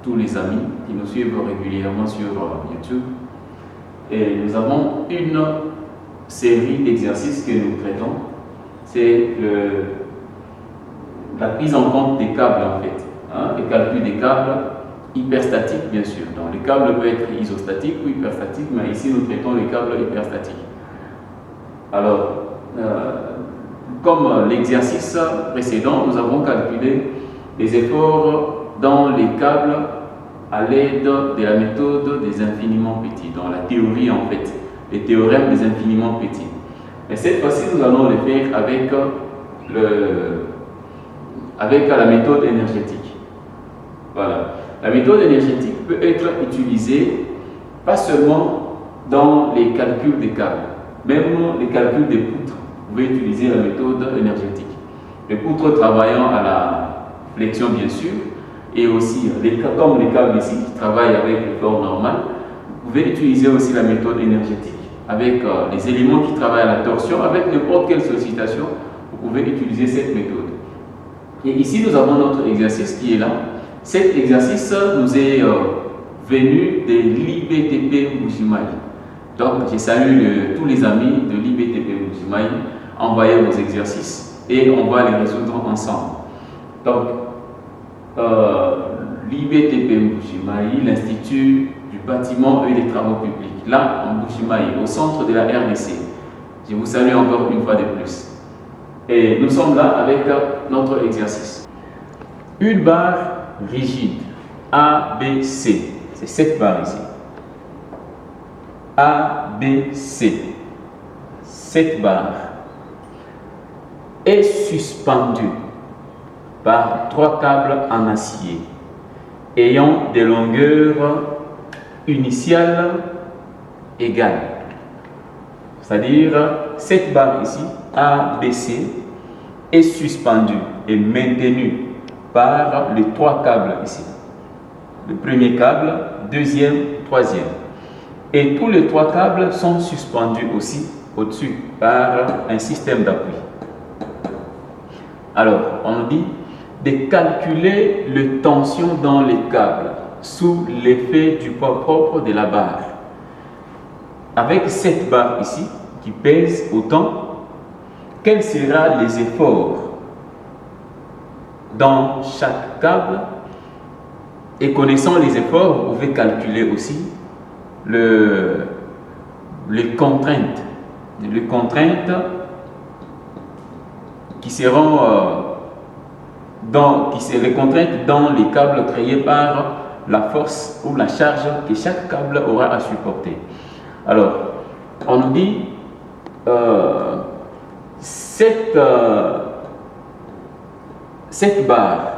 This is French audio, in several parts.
tous les amis qui nous suivent régulièrement sur YouTube. Et nous avons une série d'exercices que nous traitons. C'est la prise en compte des câbles en fait. Le calcul des câbles hyperstatiques bien sûr. Donc les câbles peuvent être isostatiques ou hyperstatiques, mais ici nous traitons les câbles hyperstatiques. Alors, comme l'exercice précédent, nous avons calculé les efforts dans les câbles à l'aide de la méthode des infiniment petits, dans la théorie en fait, les théorèmes des infiniment petits. Mais cette fois-ci, nous allons le faire avec la méthode énergétique. Voilà. La méthode énergétique peut être utilisée pas seulement dans les calculs des câbles, même les calculs des poutres. Vous pouvez utiliser la méthode énergétique. Les poutres travaillant à la flexion bien sûr, et aussi comme les câbles ici qui travaillent avec l'effort normal, vous pouvez utiliser aussi la méthode énergétique avec les éléments qui travaillent à la torsion, avec n'importe quelle sollicitation, vous pouvez utiliser cette méthode. Et ici nous avons notre exercice qui est là. Cet exercice nous est venu de l'IBTP Mbujimayi. Donc je salue tous les amis de l'IBTP Mbujimayi. Envoyez vos exercices et on va les résoudre ensemble. Donc l'IBTP Mbujimayi, l'Institut du bâtiment et des travaux publics, là en Mbujimayi, au centre de la RDC. Je vous salue encore une fois de plus. Et nous sommes là avec notre exercice. Une barre rigide ABC, c'est cette barre ici. ABC, cette barre est suspendue par 3 câbles en acier ayant des longueurs initiales égales. C'est-à-dire, cette barre ici, ABC, est suspendue et maintenue par les 3 câbles ici. Le premier câble, deuxième, troisième. Et tous les 3 câbles sont suspendus aussi au-dessus par un système d'appui. Alors, on nous dit de calculer les tensions dans les câbles sous l'effet du poids propre de la barre. Avec cette barre ici, qui pèse autant, quels seront les efforts dans chaque câble? Et connaissant les efforts, vous pouvez calculer aussi les contraintes. Les contraintes qui seront les contraintes dans les câbles créés par la force ou la charge que chaque câble aura à supporter. Alors, on nous dit cette barre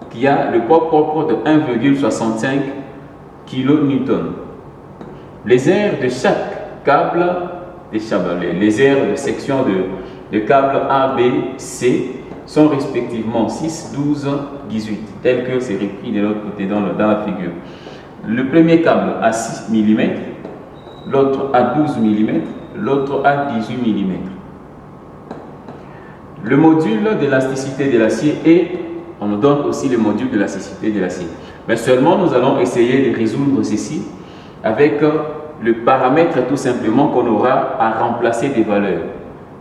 qui a le poids propre de 1,65 kN. Les aires de chaque câble, les aires de section de câble A, B, C sont respectivement 6, 12, 18, tel que c'est écrit de l'autre côté dans la figure. Le premier câble a 6 mm, l'autre a 12 mm, l'autre a 18 mm. Le module d'élasticité de l'acier et on nous donne aussi le module d'élasticité de l'acier. Mais seulement nous allons essayer de résoudre ceci avec le paramètre tout simplement qu'on aura à remplacer des valeurs.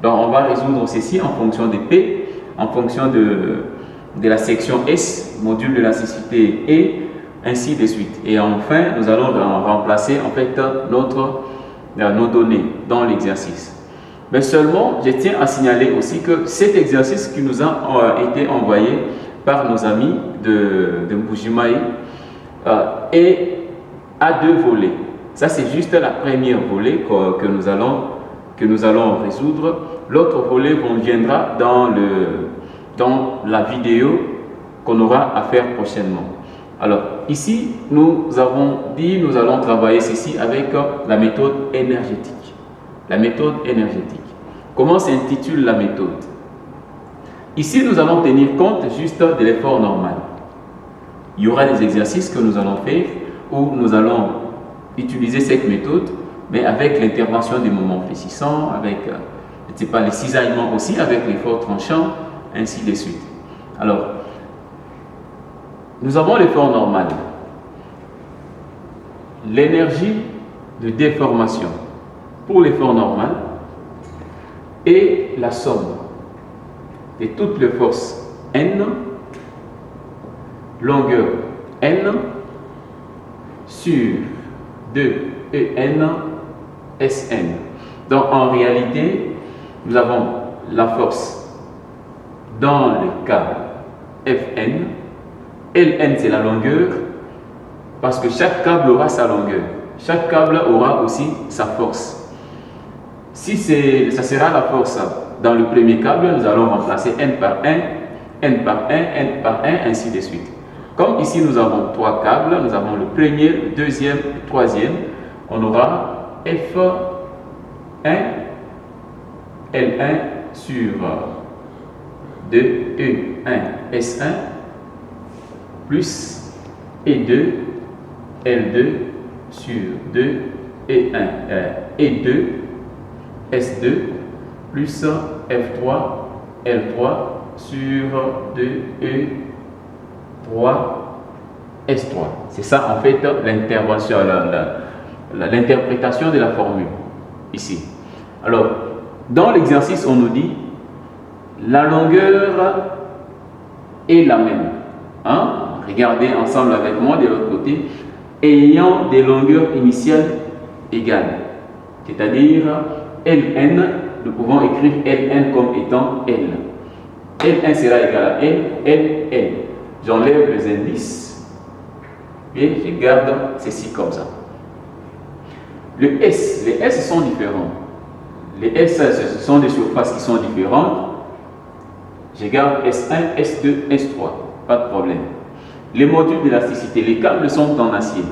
Donc on va résoudre ceci en fonction de P, en fonction de la section S, module d'élasticité et ainsi de suite. Et enfin, nous allons remplacer en fait nos données dans l'exercice. Mais seulement, je tiens à signaler aussi que cet exercice qui nous a été envoyé par nos amis de Mbujimayi a 2 volets. Ça, c'est juste la première volet que nous allons résoudre. L'autre volet viendra dans la vidéo qu'on aura à faire prochainement. Alors, ici, nous avons dit nous allons travailler ceci avec la méthode énergétique. La méthode énergétique. Comment s'intitule la méthode? Ici, nous allons tenir compte juste de l'effort normal. Il y aura des exercices que nous allons faire où nous allons utiliser cette méthode, mais avec l'intervention des moments fléchissants, avec les cisaillements aussi, avec l'effort tranchant, ainsi de suite. Alors, nous avons l'effort normal. l'énergie de déformation pour l'effort normal et la somme de toutes les forces N, longueur N, sur 2EN Sn. Donc en réalité, nous avons la force dans le câble Fn. Ln c'est la longueur, parce que chaque câble aura sa longueur. Chaque câble aura aussi sa force. Si ça sera la force dans le premier câble, nous allons remplacer N par 1, N par 1, N par 1, ainsi de suite. Comme ici nous avons 3 câbles, nous avons le premier, le deuxième, le troisième, on aura F1, L1 sur 2E1 S1 plus E2 L2 sur 2 E1 E2 S2 plus F3 L3 sur 2E3 S3. C'est ça en fait l'intervention, l'interprétation de la formule ici. Alors, dans l'exercice, on nous dit la longueur est la même. Hein? Regardez ensemble avec moi de l'autre côté. Ayant des longueurs initiales égales. C'est-à-dire Ln, nous pouvons écrire Ln comme étant L. Ln sera égal à L, Ln. J'enlève les indices et je garde ceci comme ça. Les S sont différents. Les S, ce sont des surfaces qui sont différentes. Je garde S1, S2, S3. Pas de problème. Les modules d'élasticité, les câbles sont en acier.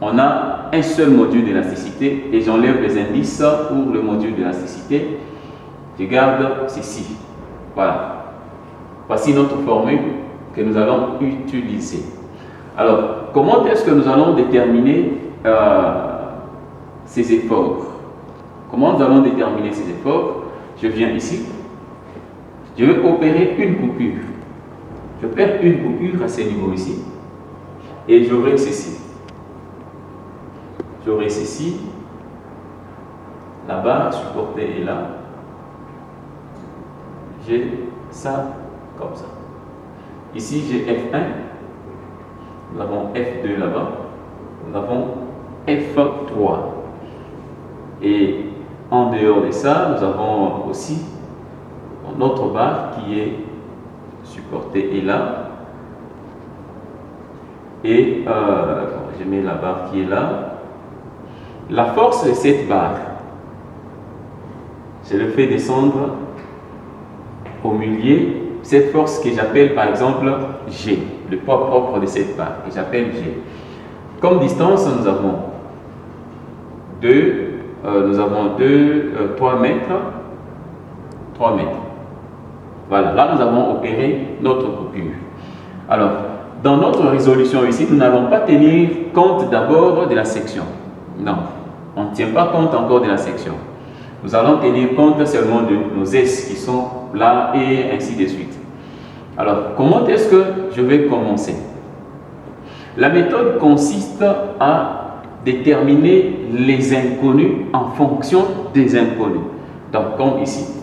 On a un seul module d'élasticité et j'enlève les indices pour le module d'élasticité. Je garde ceci. Voilà. Voici notre formule que nous allons utiliser. Alors, comment est-ce que nous allons déterminer ces efforts? Comment nous allons déterminer ces efforts? Je viens ici. Je vais opérer une coupure. Je perds une coupure à ce niveau ici. Et j'aurai ceci. J'aurai ceci. La barre supportée est là. J'ai ça comme ça. Ici, j'ai F1. Nous avons F2 là-bas. Nous avons F3. Et en dehors de ça, nous avons aussi notre barre qui est supportée est là. Et je mets la barre qui est là. La force de cette barre, je le fais descendre au milieu. Cette force que j'appelle par exemple G, le poids propre de cette barre, que j'appelle G. Comme distance, nous avons 3 mètres. 3 mètres. Voilà, là nous avons opéré notre coupure. Alors, dans notre résolution ici, nous n'allons pas tenir compte d'abord de la section. Non, on ne tient pas compte encore de la section. Nous allons tenir compte seulement de nos S qui sont là et ainsi de suite. Alors, comment est-ce que je vais commencer? La méthode consiste à déterminer les inconnus en fonction des inconnus. Donc, comme ici,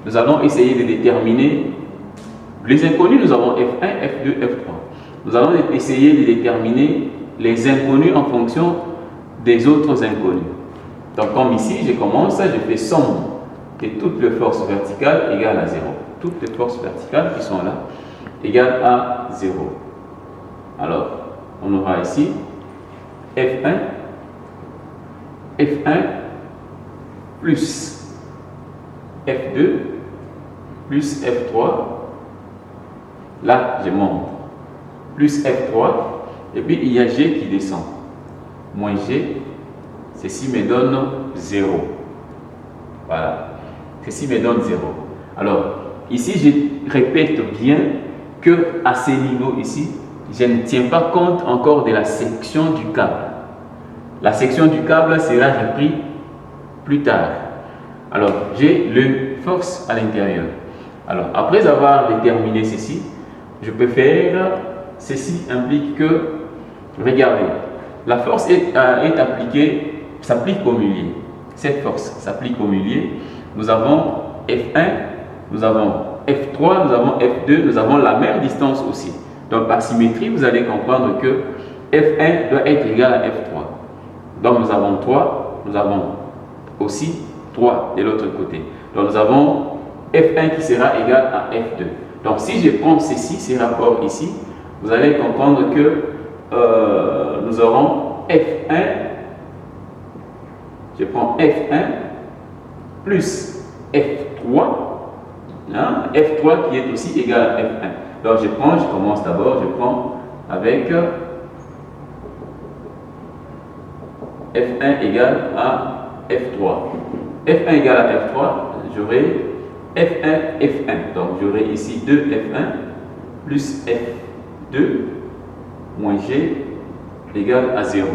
nous allons essayer de déterminer les inconnus. Nous avons F1, F2, F3. Nous allons essayer de déterminer les inconnus en fonction des autres inconnus. Donc, comme ici, je commence, je fais somme de toutes les forces verticales égale à 0. Toutes les forces verticales qui sont là égale à 0. Alors, on aura ici F1 plus F2 plus F3. Là, je monte. Plus F3. Et puis, il y a G qui descend. Moins G. Ceci me donne 0. Voilà. Ceci me donne 0. Alors, ici, je répète bien que à ce niveau ici, je ne tiens pas compte encore de la section du câble. La section du câble sera reprise plus tard. Alors, j'ai le force à l'intérieur. Alors, après avoir déterminé ceci, je peux faire, ceci implique que, regardez, la force s'applique au millier. Cette force s'applique au millier. Nous avons F1, nous avons F3, nous avons F2, nous avons la même distance aussi. Donc par symétrie, vous allez comprendre que F1 doit être égal à F3. Donc nous avons 3, nous avons aussi 3 de l'autre côté. Donc nous avons F1 qui sera égal à F2. Donc si je prends ces rapports ici, vous allez comprendre que nous aurons F1, je prends F1 plus F3, hein, F3 qui est aussi égal à F1. Donc je commence d'abord, je prends avec F1 égale à F3. F1 égale à F3, j'aurai F1, F1. Donc j'aurai ici 2F1 plus F2 moins G égale à 0.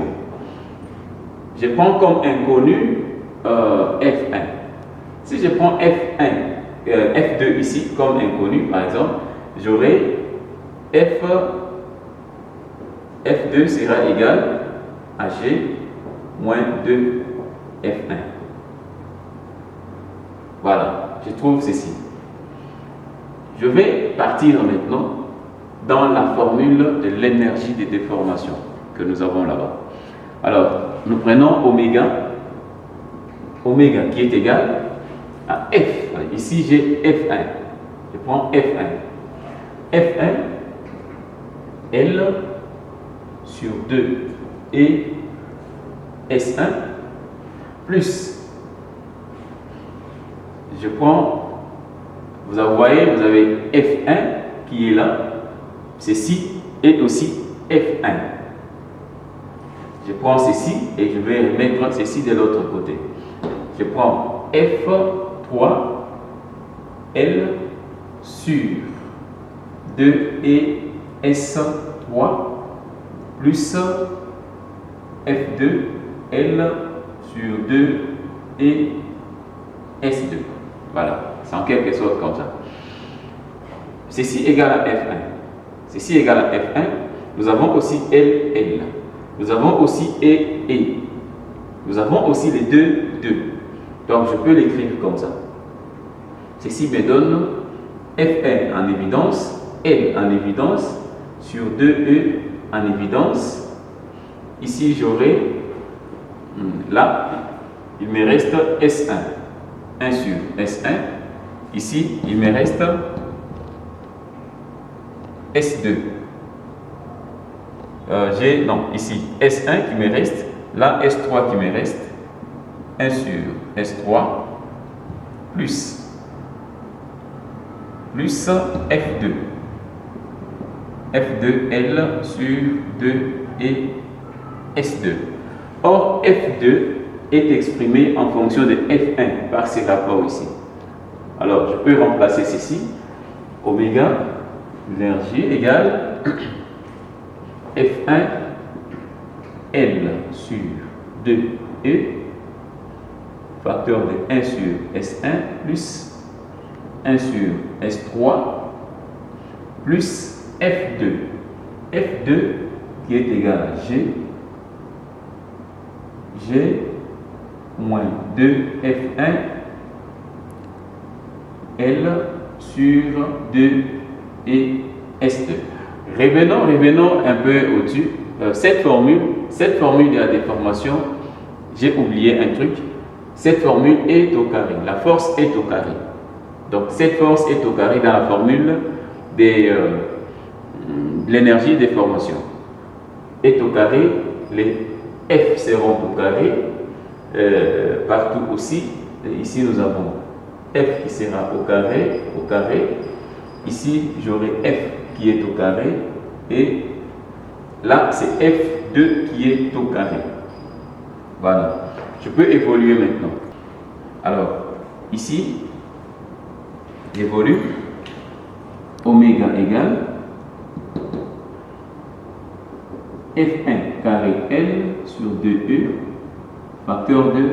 Je prends comme inconnu F1. Si je prends F2 ici comme inconnu, par exemple, j'aurai F2 sera égal à G moins 2F1. Voilà, je trouve ceci. Je vais partir maintenant dans la formule de l'énergie de déformation que nous avons là-bas. Alors, nous prenons oméga qui est égal à F. Ici, j'ai F1. Je prends F1. F1, L sur 2 et S1 plus, je prends, vous voyez, vous avez F1 qui est là, ceci est aussi F1. Je prends ceci et je vais remettre ceci de l'autre côté. Je prends F3 L sur 2 et S3 plus F2 L sur 2 et S2. Voilà, c'est en quelque sorte comme ça. Ceci égale à F1. Ceci égale à F1. Nous avons aussi L, L. Nous avons aussi E. Nous avons aussi les 2. Donc je peux l'écrire comme ça. Ceci me donne F1 en évidence, L en évidence, sur 2E en évidence. Ici j'aurai, là, il me reste S1. 1 sur S1. Ici, il me reste S2. Ici S1 qui me reste, là S3 qui me reste, 1 sur S3 plus F2. F2L sur 2 et S2. Or, F2 est exprimé en fonction de F1 par ces rapports ici. Alors, je peux remplacer ceci. Oméga vers G égale F1 L sur 2E facteur de 1 sur S1 plus 1 sur S3 plus F2. F2 qui est égal à G moins 2F1 L sur 2 et S2. Revenons un peu au-dessus. Cette formule de la déformation, j'ai oublié un truc. Cette formule est au carré. La force est au carré. Donc cette force est au carré dans la formule de l'énergie de déformation. Est au carré, les F seront au carré. Partout aussi. Et ici nous avons F qui sera au carré. Ici j'aurai F qui est au carré et là c'est F2 qui est au carré. Voilà. Je peux évoluer maintenant. Alors ici j'évolue oméga égale F1 carré L sur 2E facteur de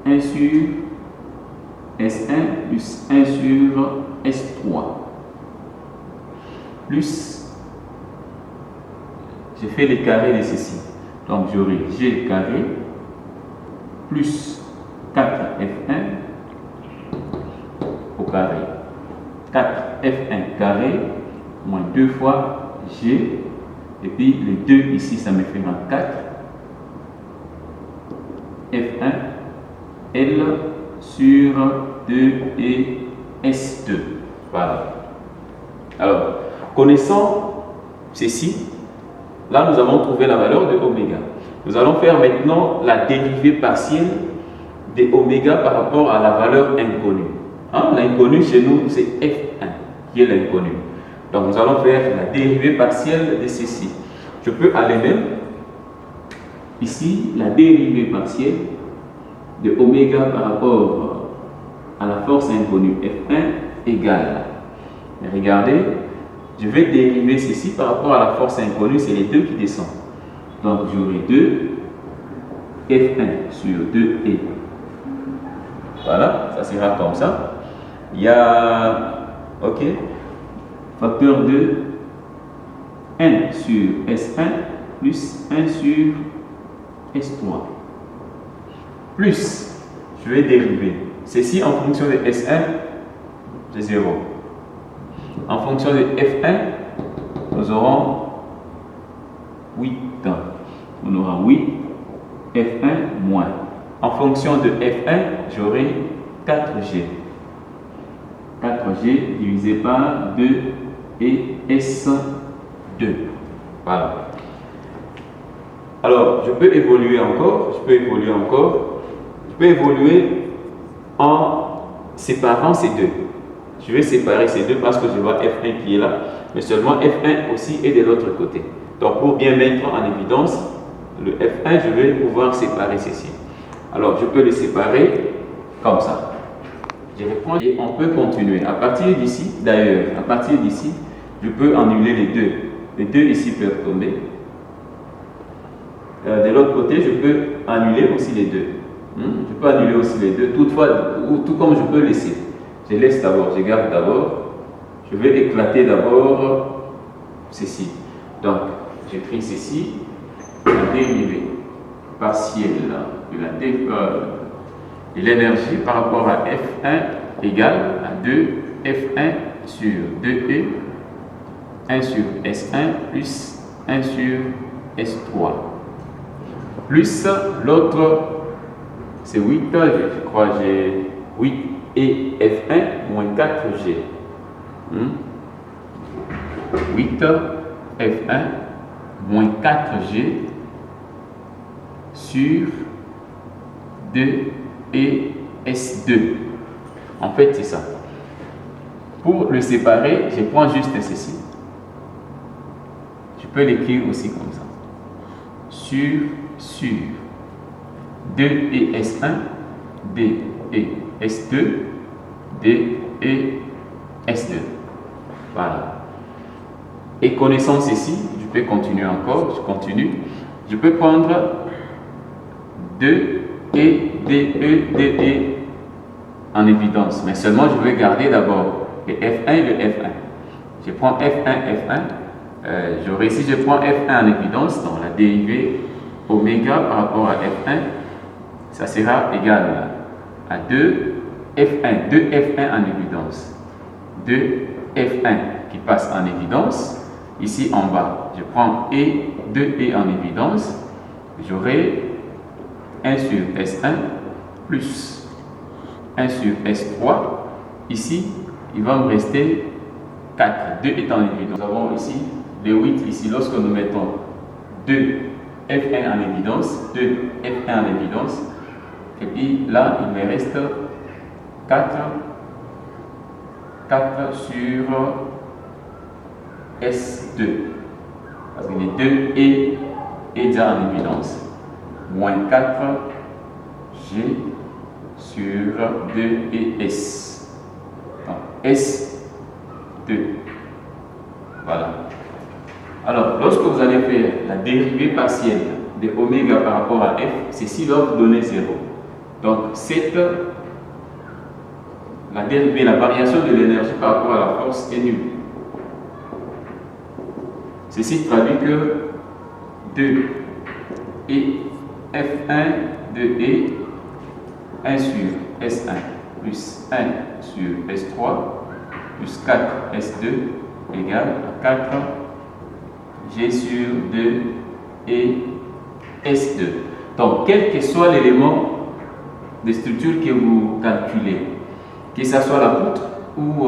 1 sur S1 plus 1 sur S3 plus, je fais les carrés de ceci. Donc j'aurai G carré plus 4F1 au carré. 4F1 carré moins 2 fois G. Et puis les 2 ici, ça me fera 4. F1 L sur 2 et S2. Voilà. Alors, connaissant ceci, là nous avons trouvé la valeur de oméga. Nous allons faire maintenant la dérivée partielle de oméga par rapport à la valeur inconnue. Hein? L'inconnu chez nous, c'est F1 qui est l'inconnu. Donc nous allons faire la dérivée partielle de ceci. Je peux aller même ici, la dérivée partielle de oméga par rapport à la force inconnue F1 égale. Mais regardez, je vais dériver ceci par rapport à la force inconnue, c'est les 2 qui descendent. Donc j'aurai 2 F1 sur 2E. Voilà, ça sera comme ça. Il y a, ok, facteur de 1 sur S1 plus 1 sur S3. Plus, je vais dériver. Ceci en fonction de S1, c'est 0. En fonction de F1, nous aurons 8. On aura 8, F1 moins. En fonction de F1, j'aurai 4G. 4G divisé par 2 et S2. Voilà. Alors, je peux évoluer encore. Je peux évoluer en séparant ces deux. Je vais séparer ces deux parce que je vois F1 qui est là, mais seulement F1 aussi est de l'autre côté. Donc, pour bien mettre en évidence le F1, je vais pouvoir séparer ceci. Alors, je peux les séparer comme ça. Je reprends et on peut continuer. À partir d'ici, d'ailleurs, à partir d'ici, je peux annuler les deux. Les deux ici peuvent tomber. De l'autre côté, je peux annuler aussi les deux. Je peux annuler aussi les deux, toutefois, tout comme je peux laisser. Je laisse d'abord, je garde d'abord. Je vais éclater d'abord ceci. Donc, j'écris ceci, la dérivée partielle de l'énergie par rapport à F1 égale à 2 F1 sur 2E, 1 sur S1 plus 1 sur S3. Plus l'autre, c'est 8, je crois j'ai 8 et F1 moins 4G. 8 F1 moins 4G sur 2 et S2. En fait, c'est ça. Pour le séparer, je prends juste ceci. Je peux l'écrire aussi comme ça. Sur 2 et S1, D et S2, D et S2. Voilà. Et connaissant ceci, je peux continuer encore, je continue. Je peux prendre 2 et DE en évidence, mais seulement je vais garder d'abord le F1 et le F1. Je prends F1, F1. Si je prends F1 en évidence, donc la dérivée oméga par rapport à F1, ça sera égal à 2 F1, 2 F1 en évidence, 2 F1 qui passe en évidence. Ici en bas, je prends E, 2E en évidence, j'aurai 1 sur S1 plus 1 sur S3. Ici, il va me rester 4. 2 est en évidence. Nous avons ici le 8. Ici, lorsque nous mettons 2 F1 en évidence, 2 F1 en évidence, et puis là, il me reste 4 sur S2. Parce que les 2 est déjà en évidence. Moins 4 G sur 2 et S. Donc S2. Voilà. Alors, lorsque vous allez faire la dérivée partielle de oméga par rapport à F, c'est si là vous donnez 0. Donc, la dérivée, la variation de l'énergie par rapport à la force est nulle. Ceci traduit que 2 et F1 de E 1 sur S1 plus 1 sur S3 plus 4 S2 égale 4 G sur 2 et S2. Donc, quel que soit l'élément de structure que vous calculez, que ce soit la poutre ou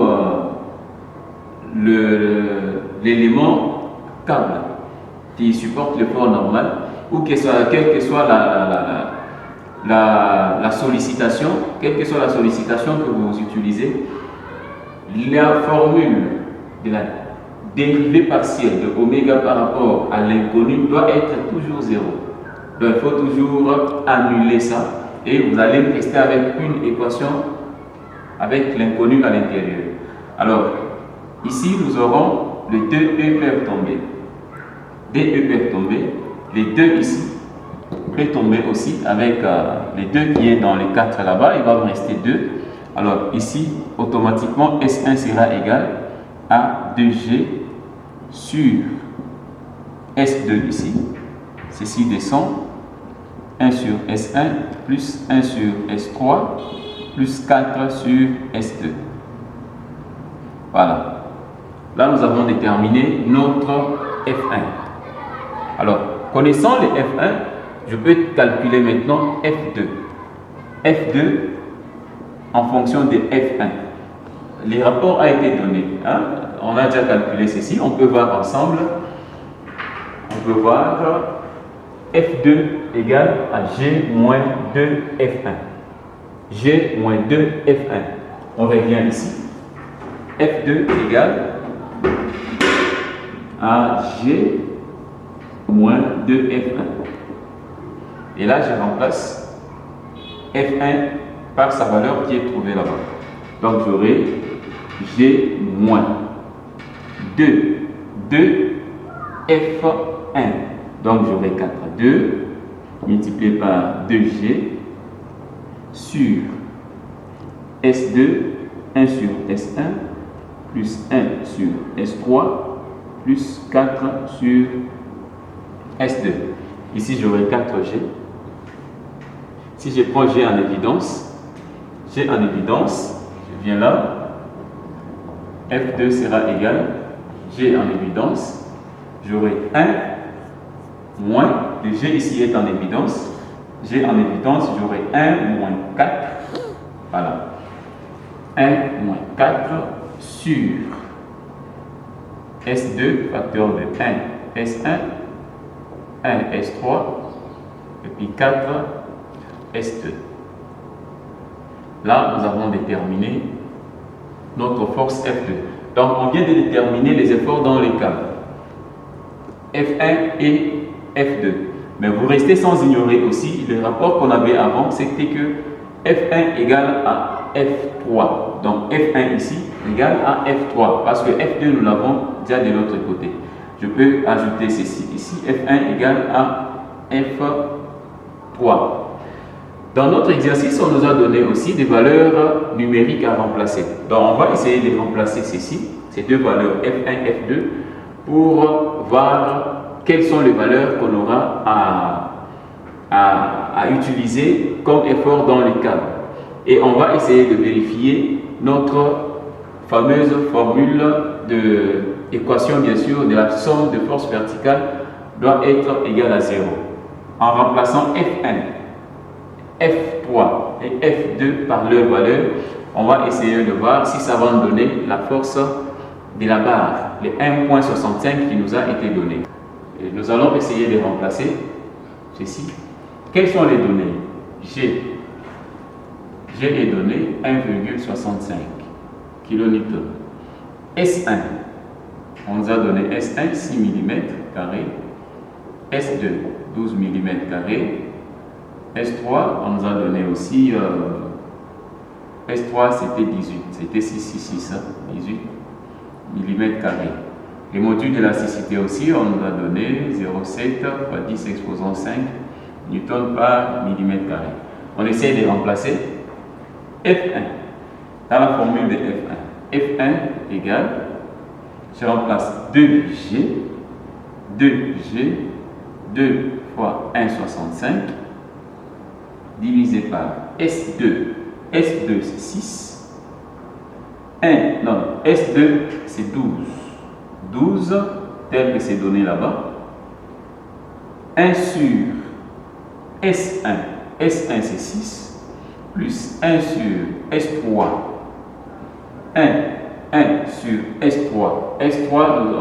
l'élément câble qui supporte le port normal, ou quelle que soit la sollicitation, quelle que soit la sollicitation que vous utilisez, la formule de la dérivée partielle de oméga par rapport à l'inconnu doit être toujours 0. Donc il faut toujours annuler ça et vous allez rester avec une équation avec l'inconnu à l'intérieur. Alors ici nous aurons les 2E peuvent tomber. DE peuvent tomber. Les 2 ici peuvent tomber aussi avec les 2 qui est dans les 4 là-bas. Il va me rester 2. Alors ici, automatiquement, S1 sera égal à 2G sur S2 ici. Ceci descend. 1 sur S1 plus 1 sur S3 plus 4 sur S2. Voilà. Là, nous avons déterminé notre F1. Alors, connaissant les F1, je peux calculer maintenant F2. F2 en fonction de F1. Les rapports ont été donnés. Hein? On a déjà calculé ceci. On peut voir ensemble. On peut voir F2 égale à G moins 2 F1. G moins 2 F1. On revient ici. F2 égale à G moins 2 F1. Et là, je remplace F1 par sa valeur qui est trouvée là-bas. Donc, j'aurai G moins 2 F1. Donc, j'aurai 4 2 multiplié par 2G sur S2, 1 sur S1, plus 1 sur S3, plus 4 sur S2. Ici, j'aurai 4G. Si je prends G en évidence, je viens là, F2 sera égal, G en évidence, j'aurai 1 moins, le G ici est en évidence, G en évidence, j'aurai 1 moins 4, voilà, 1 moins 4 sur S2, facteur de 1, S1, 1, S3, et puis 4, S2. Là, nous avons déterminé notre force F2. Donc, on vient de déterminer les efforts dans les cas F1 et F2. Mais vous restez sans ignorer aussi le rapport qu'on avait avant, c'était que F1 égale à F3. Donc, F1 ici égale à F3, parce que F2, nous l'avons déjà de l'autre côté. Je peux ajouter ceci ici, F1 égale à F3. Dans notre exercice, on nous a donné aussi des valeurs numériques à remplacer. Donc, on va essayer de remplacer ceci, ces deux valeurs F1 et F2, pour voir quelles sont les valeurs qu'on aura à utiliser comme effort dans les câbles. Et on va essayer de vérifier notre fameuse formule d'équation, bien sûr, de la somme de force verticale doit être égale à 0. En remplaçant F1, F3 et F2 par leur valeur, on va essayer de voir si ça va nous donner la force de la barre, les 1,65 qui nous a été donné. Et nous allons essayer de remplacer ceci. Quelles sont les données? G est donné 1,65 kN. S1, on nous a donné S1 6 mm carré, S2 12 mm carré, S3 on nous a donné aussi S3 c'était 18, c'était 666, 18 mm carré. Les modules d'élasticité aussi on nous a donné 0,7 x 10 exposant 5 newton par millimètre carré. On essaie de remplacer F1 dans la formule de F1. F1 égale, je remplace 2G 2 fois 1,65 divisé par S2. S2 c'est 6. 1, non, S2 c'est 12. 12 tel que c'est donné là-bas. 1 sur S1. S1 c'est 6. Plus 1 sur S3. 1 sur S3. S3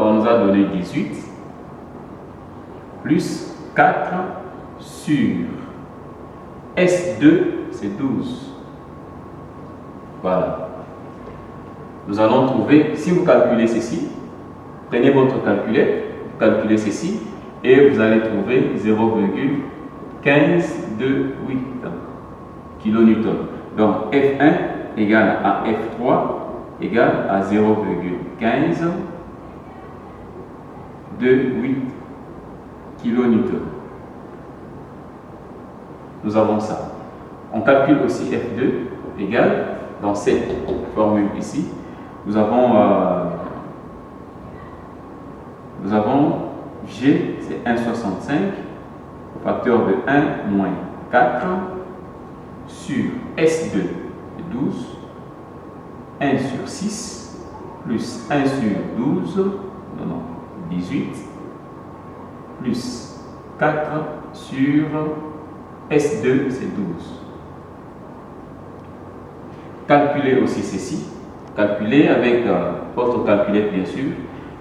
on nous a donné 18. Plus 4 sur S2 c'est 12. Voilà. Nous allons trouver, si vous calculez ceci, prenez votre calculette, vous calculez ceci, et vous allez trouver 0,1528 kN. Donc F1 égale à F3 égale à 0,1528 kN. Nous avons ça. On calcule aussi F2 égale, dans cette formule ici, nous avons G, c'est 1,65, facteur de 1 moins 4, sur S2, c'est 12, 1 sur 6, plus 1 sur 12, non, 18, plus 4 sur S2, c'est 12. Calculez aussi ceci, calculez avec votre calculette bien sûr,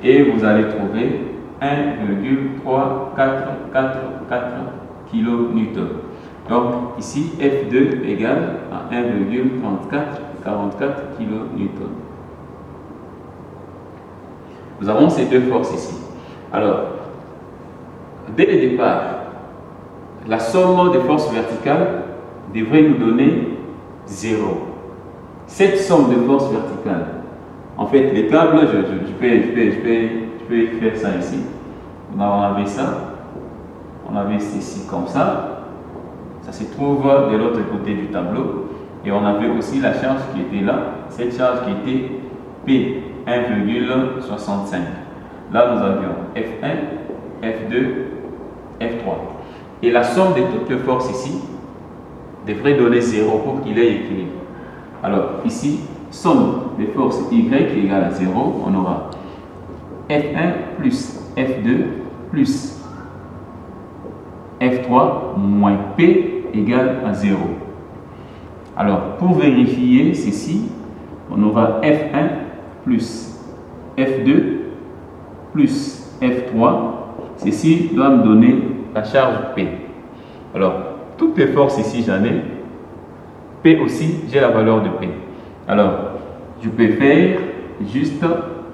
et vous allez trouver 1,3444 kN. Donc ici F2 égale à 1,3444 kN. Nous avons ces deux forces ici. Alors, dès le départ, la somme des forces verticales devrait nous donner 0. Cette somme de forces verticales, en fait, les câbles, je peux faire ça ici. On avait ça, on avait ceci comme ça se trouve de l'autre côté du tableau, et on avait aussi la charge qui était là, cette charge qui était P 1,65. Là, nous avions F1, F2, F3. Et la somme de toutes les forces ici devrait donner 0 pour qu'il ait équilibre. Alors, ici, somme des forces Y égale à 0, on aura F1 plus F2 plus F3 moins P égale à 0. Alors, pour vérifier ceci, on aura F1 plus F2 plus F3. Ceci doit me donner la charge P. Alors, toutes les forces ici, j'en ai. P aussi, j'ai la valeur de P. Alors, je peux faire juste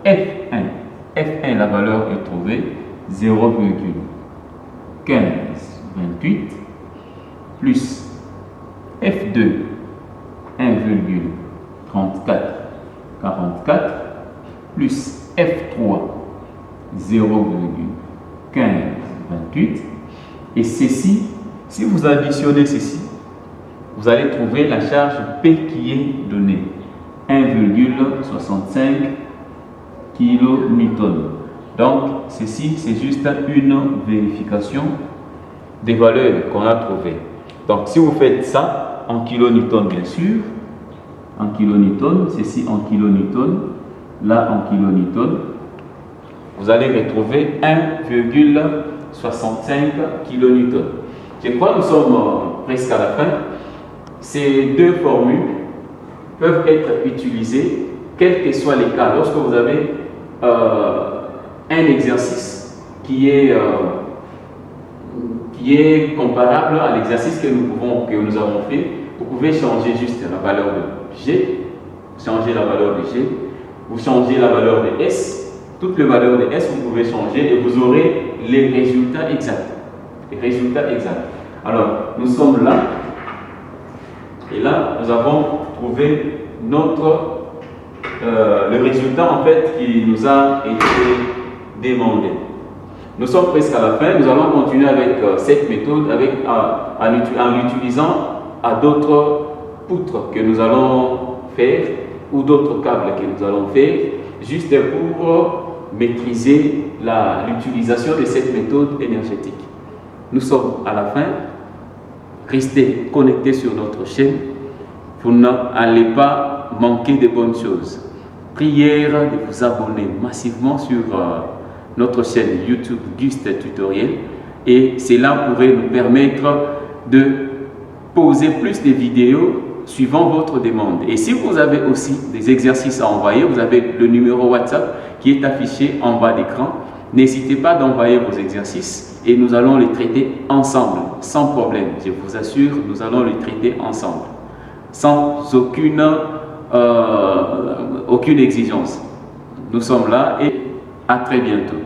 F1. F1, la valeur est trouvée 0,1528 plus F2 1,3444 plus F3 0,1528, et ceci, si vous additionnez ceci, vous allez trouver la charge P qui est donnée, 1,65 kN. Donc, ceci, c'est juste une vérification des valeurs qu'on a trouvées. Donc, si vous faites ça en kilonewton, bien sûr, en kilonewton, ceci en kilonewton, là en kilonewton, vous allez retrouver 1,65 kN. Je crois que nous sommes presque à la fin. Ces deux formules peuvent être utilisées, quels que soient les cas. Lorsque vous avez un exercice qui est comparable à l'exercice que nous avons fait, vous pouvez changer juste la valeur de G, changer la valeur de G, vous changez la valeur de S, toutes les valeurs de S, vous pouvez changer et vous aurez les résultats exacts. Les résultats exacts. Alors, nous sommes là, et là, nous avons trouvé le résultat en fait qui nous a été demandé. Nous sommes presque à la fin. Nous allons continuer avec cette méthode en l'utilisant à d'autres poutres que nous allons faire ou d'autres câbles que nous allons faire, juste pour maîtriser l'utilisation de cette méthode énergétique. Nous sommes à la fin. Restez connectés sur notre chaîne. Vous n'allez pas manquer de bonnes choses. Prière de vous abonner massivement sur notre chaîne YouTube Guste Tutoriel, et cela pourrait nous permettre de poser plus de vidéos suivant votre demande. Et si vous avez aussi des exercices à envoyer, vous avez le numéro WhatsApp qui est affiché en bas d'écran. N'hésitez pas d'envoyer vos exercices et nous allons les traiter ensemble, sans problème. Je vous assure, nous allons les traiter ensemble, sans aucune exigence. Nous sommes là et à très bientôt.